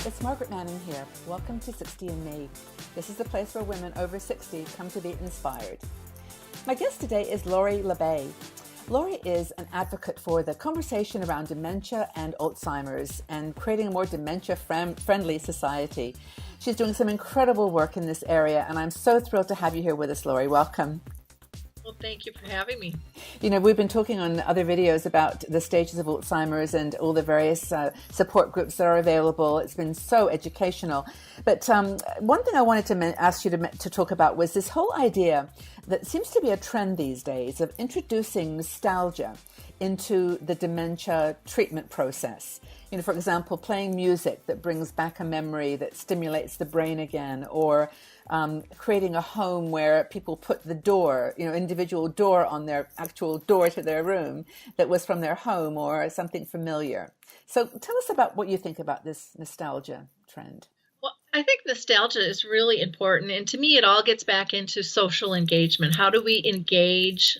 it's Margaret Manning here. Welcome to 60 and Me. This is the place where women over 60 come to be inspired. My guest today is Lori La Bey. Lori is an advocate for the conversation around dementia and Alzheimer's and creating a more dementia-friendly society. She's doing some incredible work in this area, and I'm so thrilled to have you here with us, Lori. Welcome. Well, thank you for having me. You know, we've been talking on other videos about the stages of Alzheimer's and all the various support groups that are available. It's been so educational. But one thing I wanted to ask you to talk about was this whole idea that seems to be a trend these days of introducing nostalgia into the dementia treatment process. You know, for example, playing music that brings back a memory that stimulates the brain again, or creating a home where people put the door, individual door on their actual door to their room that was from their home or something familiar. So tell us about what you think about this nostalgia trend. Well, I think nostalgia is really important. And to me, it all gets back into social engagement. How do we engage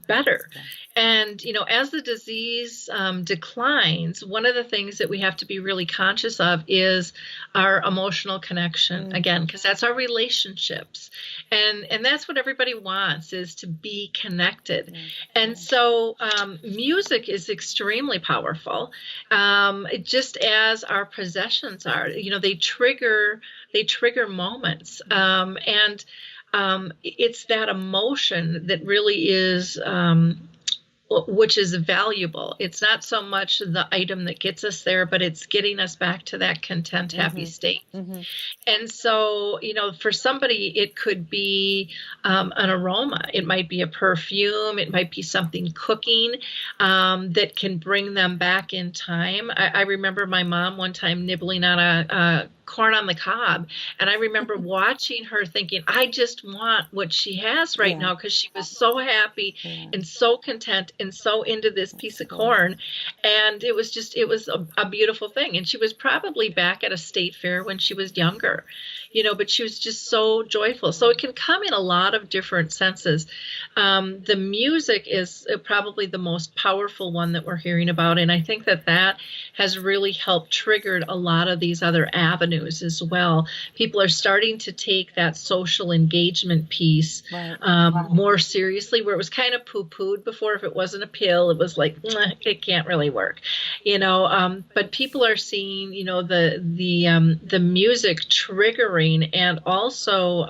better? Yeah. And, as the disease declines, one of the things that we have to be really conscious of is our emotional connection, again, because that's our relationships. And that's what everybody wants, is to be connected. And so music is extremely powerful, just as our possessions are. They trigger moments. And it's that emotion that really is which is valuable. It's not so much the item that gets us there, but it's getting us back to that content, happy state. And so, for somebody, it could be an aroma. It might be a perfume. It might be something cooking that can bring them back in time. I remember my mom one time nibbling on a corn on the cob. And I remember watching her thinking, I just want what she has right now, because she was so happy and so content and so into this piece of corn. And it was a beautiful thing. And she was probably back at a state fair when she was younger, but she was just so joyful. So it can come in a lot of different senses. The music is probably the most powerful one that we're hearing about. And I think that has really helped triggered a lot of these other avenues as well. People are starting to take that social engagement piece more seriously, where it was kind of poo-pooed before. If it wasn't a pill, it was like, it can't really work, but people are seeing, the music triggering, and also,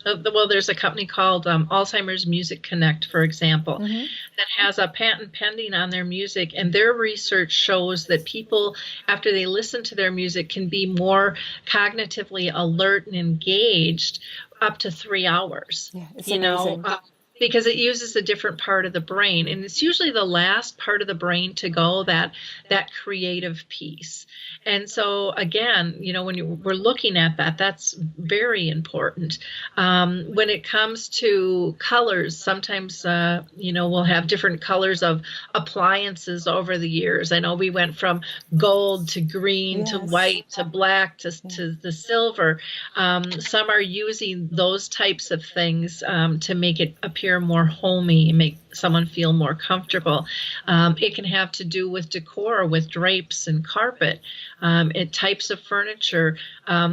there's a company called Alzheimer's Music Connect, for example, that has a patent pending on their music, and their research shows that people, after they listen to their music, can be more cognitively alert and engaged up to 3 hours. Yeah, it's amazing. Because it uses a different part of the brain, and it's usually the last part of the brain to go, that creative piece. And so again, when we're looking at that's very important. When it comes to colors, sometimes we'll have different colors of appliances over the years. I know we went from gold to green to white to black to the silver. Some are using those types of things to make it appear more homey and make someone feel more comfortable. It can have to do with decor, with drapes and carpet, types of furniture,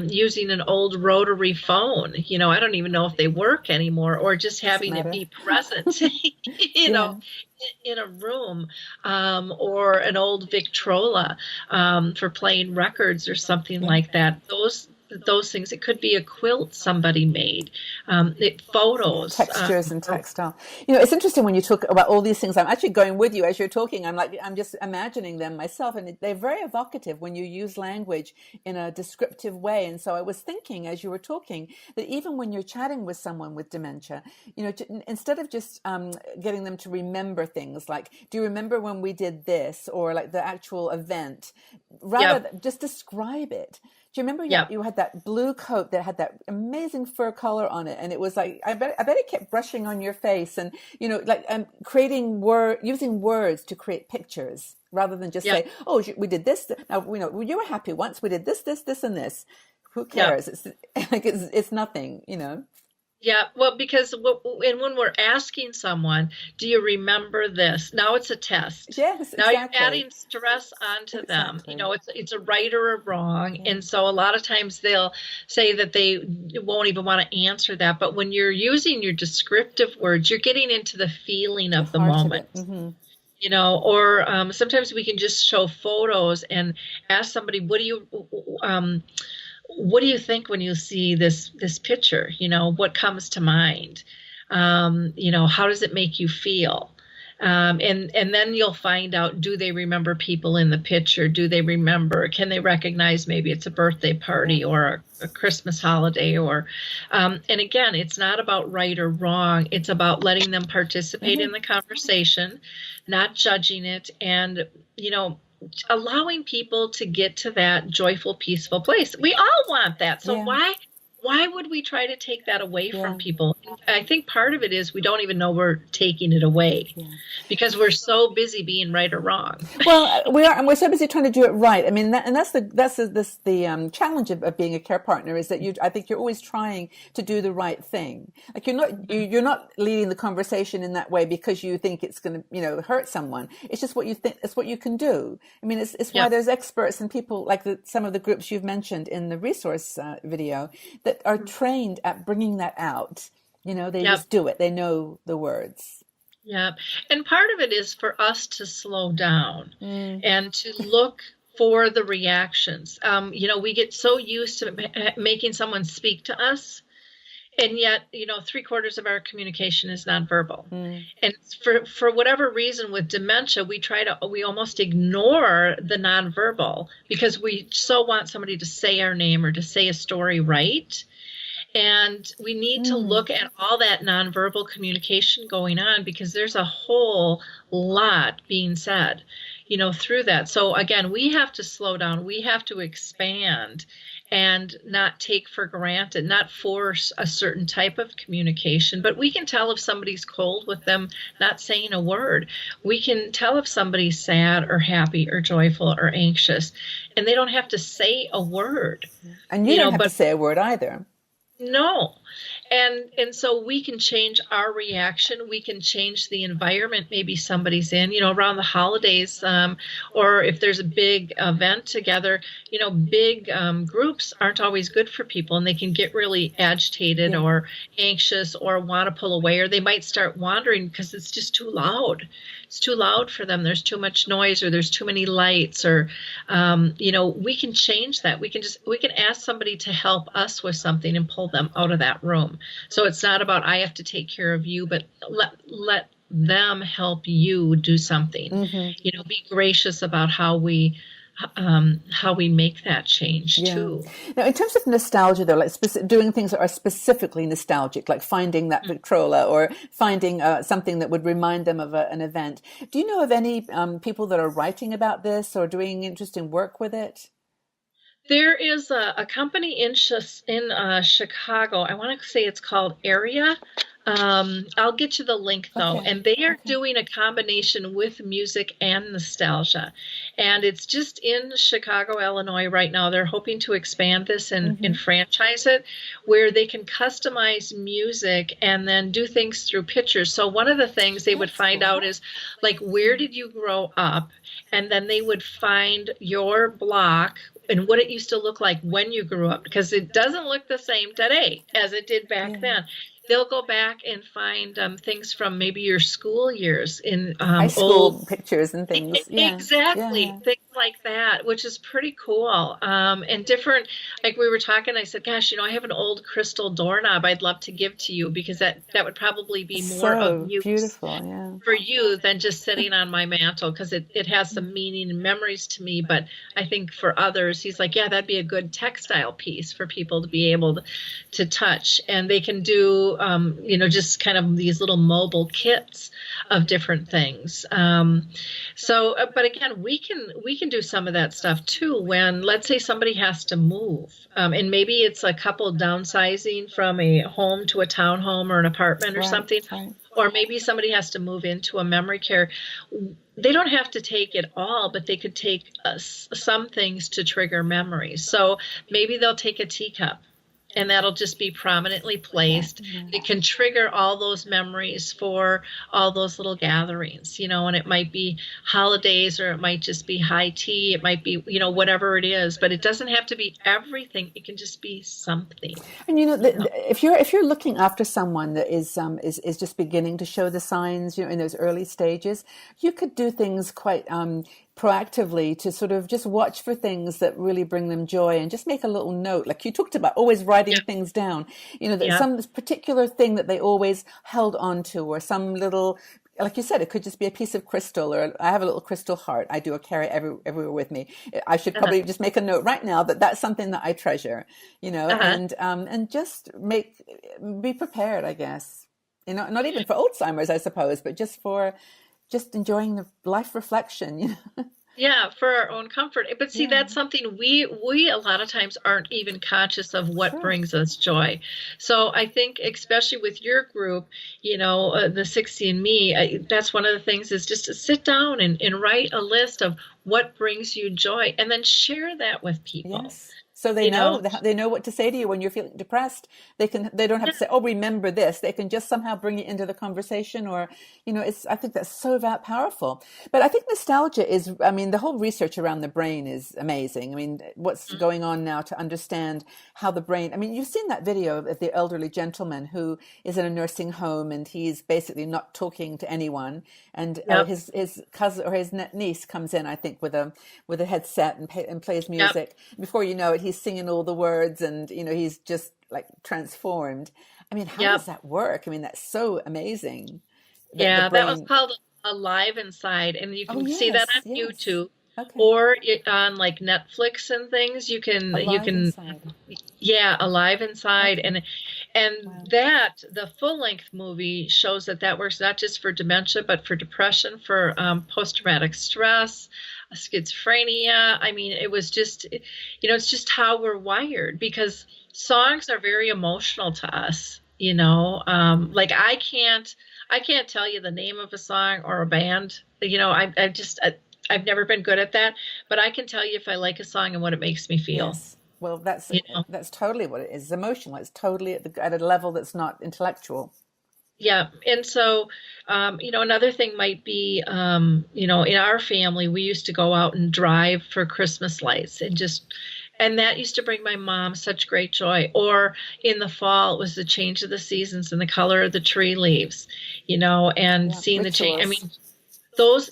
using an old rotary phone. I don't even know if they work anymore, or just having it be present, in a room, or an old Victrola for playing records or something like that. Those things. It could be a quilt somebody made, photos, textures and textile. It's interesting when you talk about all these things. I'm actually going with you as you're talking. I'm just imagining them myself, and they're very evocative when you use language in a descriptive way. And so I was thinking as you were talking that even when you're chatting with someone with dementia, instead of just getting them to remember things like, do you remember when we did this, or like the actual event, rather just describe it. Do you remember you had that blue coat that had that amazing fur color on it, and it was like, I bet it kept brushing on your face, and using words to create pictures rather than just say, oh, we did this. Now you were happy once. We did this, and this. Who cares? It's like it's nothing. Yeah, well, because and when we're asking someone, do you remember this? Now it's a test. Yes, Now you're exactly. adding stress onto them. Exactly. It's a right or a wrong. Yeah. And so a lot of times they'll say that they won't even want to answer that. But when you're using your descriptive words, you're getting into the feeling The of the heart of moment. it. Mm-hmm. Or sometimes we can just show photos and ask somebody, what do you think when you see this picture? What comes to mind? How does it make you feel? And then you'll find out, do they remember people in the picture? Do they remember? Can they recognize maybe it's a birthday party Yeah. or a Christmas holiday? And again, it's not about right or wrong. It's about letting them participate Mm-hmm. in the conversation, not judging it, and you know allowing people to get to that joyful, peaceful place. We all want that. So Yeah. why would we try to take that away from Yeah. people? I think part of it is we don't even know we're taking it away Yeah. because we're so busy being right or wrong. Well, we are, and we're so busy trying to do it right. I mean, that's the challenge of being a care partner is that I think you're always trying to do the right thing. Like you're not leading the conversation in that way because you think it's going to, hurt someone. It's just what you think. It's what you can do. I mean, it's why Yep. there's experts and people like some of the groups you've mentioned in the resource video that are trained at bringing that out. They Yep. just do it. They know the words. Yep. And part of it is for us to slow down Mm. and to look for the reactions. We get so used to making someone speak to us. And yet, 3/4 of our communication is nonverbal. Mm. And for whatever reason with dementia, we almost ignore the nonverbal because we so want somebody to say our name or to say a story right. And we need to Mm. look at all that nonverbal communication going on because there's a whole lot being said, through that. So again, we have to slow down. We have to expand and not take for granted, not force a certain type of communication. But we can tell if somebody's cold with them not saying a word. We can tell if somebody's sad or happy or joyful or anxious, and they don't have to say a word. And you don't have to But say a word either. no. And so we can change our reaction. We can change the environment maybe somebody's in, around the holidays, or if there's a big event together, big groups aren't always good for people and they can get really agitated Yeah. or anxious or want to pull away, or they might start wandering because it's just too loud. It's too loud for them. There's too much noise or there's too many lights or, we can change that. We can ask somebody to help us with something and pull them out of that room. So it's not about I have to take care of you, but let them help you do something. Mm-hmm. Be gracious about how we make that change too. Now, in terms of nostalgia, though, like doing things that are specifically nostalgic, like finding that Victrola or finding something that would remind them of an event. Do you know of any people that are writing about this or doing interesting work with it? There is a company in Chicago. I want to say it's called Area. I'll get you the link though. Okay. And they are Okay. doing a combination with music and nostalgia. And it's just in Chicago, Illinois right now. They're hoping to expand this and franchise it where they can customize music and then do things through pictures. So one of the things they would That's find cool. out is like, where did you grow up? And then they would find your block and what it used to look like when you grew up, because it doesn't look the same today as it did back then. They'll go back and find things from maybe your school years in High school old. pictures and things. Yeah. Exactly, Yeah. things like that, which is pretty cool. And different, like we were talking, I said, gosh, I have an old crystal doorknob I'd love to give to you because that would probably be more So of use beautiful. Yeah. for you than just sitting on my mantle because it has some meaning and memories to me. But I think for others, he's like, yeah, that'd be a good textile piece for people to be able to touch. And they can do, just kind of these little mobile kits of different things. But again, we can do some of that stuff too when, let's say, somebody has to move, and maybe it's a couple downsizing from a home to a townhome or an apartment or something, Right. or maybe somebody has to move into a memory care. They don't have to take it all, but they could take some things to trigger memories. So maybe they'll take a teacup and that'll just be prominently placed. Yeah. It can trigger all those memories for all those little gatherings, and it might be holidays, or it might just be high tea. It might be, whatever it is, but it doesn't have to be everything. It can just be something. And if you're looking after someone that is just beginning to show the signs, in those early stages, you could do things quite proactively to sort of just watch for things that really bring them joy, and just make a little note, like you talked about, always writing things down. That some particular thing that they always held on to, or some little. Like you said, it could just be a piece of crystal, or I have a little crystal heart. I carry everywhere with me. I should probably just make a note right now that that's something that I treasure, and just be prepared, I guess. Not even for Alzheimer's, I suppose, but just for enjoying the life reflection. Yeah, for our own comfort. But see, that's something we a lot of times aren't even conscious of what brings us joy. So I think, especially with your group, the 60 and Me, that's one of the things, is just to sit down and write a list of what brings you joy, and then share that with people. Yes. So they know what to say to you when you're feeling depressed. They don't have to say, "Oh, remember this." They can just somehow bring it into the conversation, or I think that's so powerful. But I think nostalgia is. I mean, the whole research around the brain is amazing. I mean, what's going on now to understand how the brain. I mean, you've seen that video of the elderly gentleman who is in a nursing home, and he's basically not talking to anyone, and his cousin or his niece comes in, I think, with a headset and plays music. Before you know it, he's singing all the words, and he's just like transformed. I mean, how does that work? I mean, that's so amazing. That was called Alive Inside, and you can see that on YouTube. Okay. Or on like Netflix and things. You can Inside. Alive Inside. Okay. And that the full length movie shows that works not just for dementia, but for depression, for post-traumatic stress, schizophrenia. I mean, it was just, it's just how we're wired, because songs are very emotional to us. Like I can't tell you the name of a song or a band. I've never been good at that, but I can tell you if I like a song and what it makes me feel. Yes. Well, that's totally what it is. It's emotional. It's totally at a level that's not intellectual. Yeah. And so, another thing might be, in our family, we used to go out and drive for Christmas lights, and that used to bring my mom such great joy. Or in the fall, it was the change of the seasons and the color of the tree leaves, and seeing the change. I mean, those,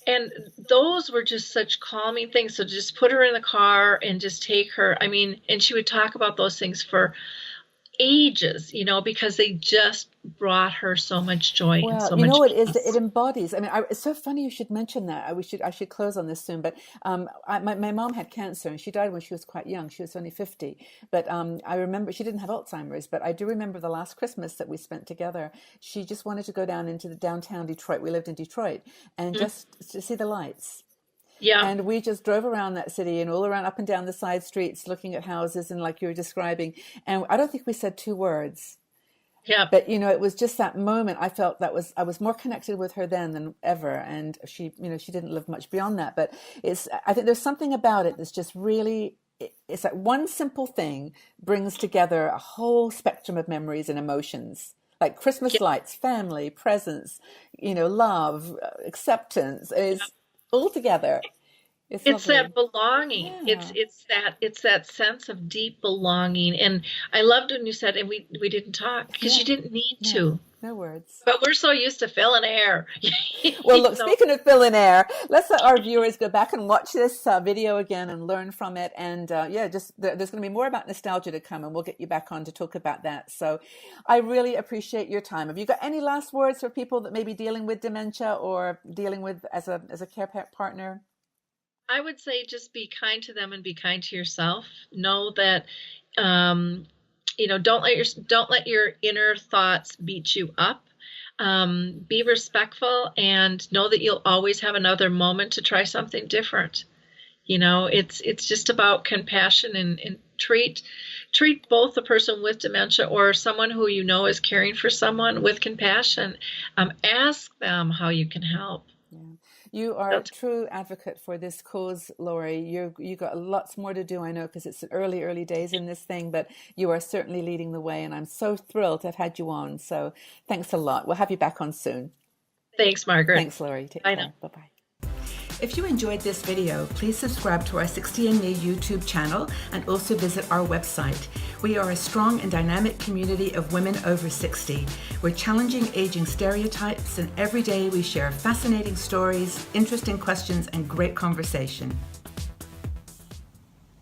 and those were just such calming things. So just put her in the car and just take her. I mean, and she would talk about those things for ages, because they just brought her so much joy. Well, and so much what it is, it embodies. I mean, it's so funny you should mention that. I should close on this soon. But my mom had cancer, and she died when she was quite young. She was only 50. But I remember she didn't have Alzheimer's. But I do remember the last Christmas that we spent together. She just wanted to go down into the downtown Detroit. We lived in Detroit, and just to see the lights. Yeah. And we just drove around that city and all around up and down the side streets, looking at houses, and like you were describing. And I don't think we said 2 words. Yeah. But, it was just that moment. I felt I was more connected with her then than ever. And she didn't live much beyond that. But I think there's something about it that's just really, it's like one simple thing brings together a whole spectrum of memories and emotions. Like Christmas lights, family, presents, love, acceptance. It's all together. It's that belonging. Yeah. It's that sense of deep belonging. And I loved when you said, and we didn't talk, because you didn't need to. No words. But we're so used to filling air. Well, look, speaking of filling air, let's let our viewers go back and watch this video again and learn from it. And there's going to be more about nostalgia to come, and we'll get you back on to talk about that. So I really appreciate your time. Have you got any last words for people that may be dealing with dementia or dealing with as a care partner? I would say just be kind to them and be kind to yourself. Know that, don't let your inner thoughts beat you up. Be respectful, and know that you'll always have another moment to try something different. It's just about compassion, and treat both the person with dementia or someone who is caring for someone with compassion. Ask them how you can help. You are a true advocate for this cause, Lori. You got lots more to do, I know, because it's early days in this thing, but you are certainly leading the way, and I'm so thrilled to have had you on. So thanks a lot. We'll have you back on soon. Thanks, Margaret. Thanks, Lori. Take care. Bye-bye. If you enjoyed this video, please subscribe to our 60andMe YouTube channel and also visit our website. We are a strong and dynamic community of women over 60. We're challenging aging stereotypes, and every day we share fascinating stories, interesting questions, and great conversation.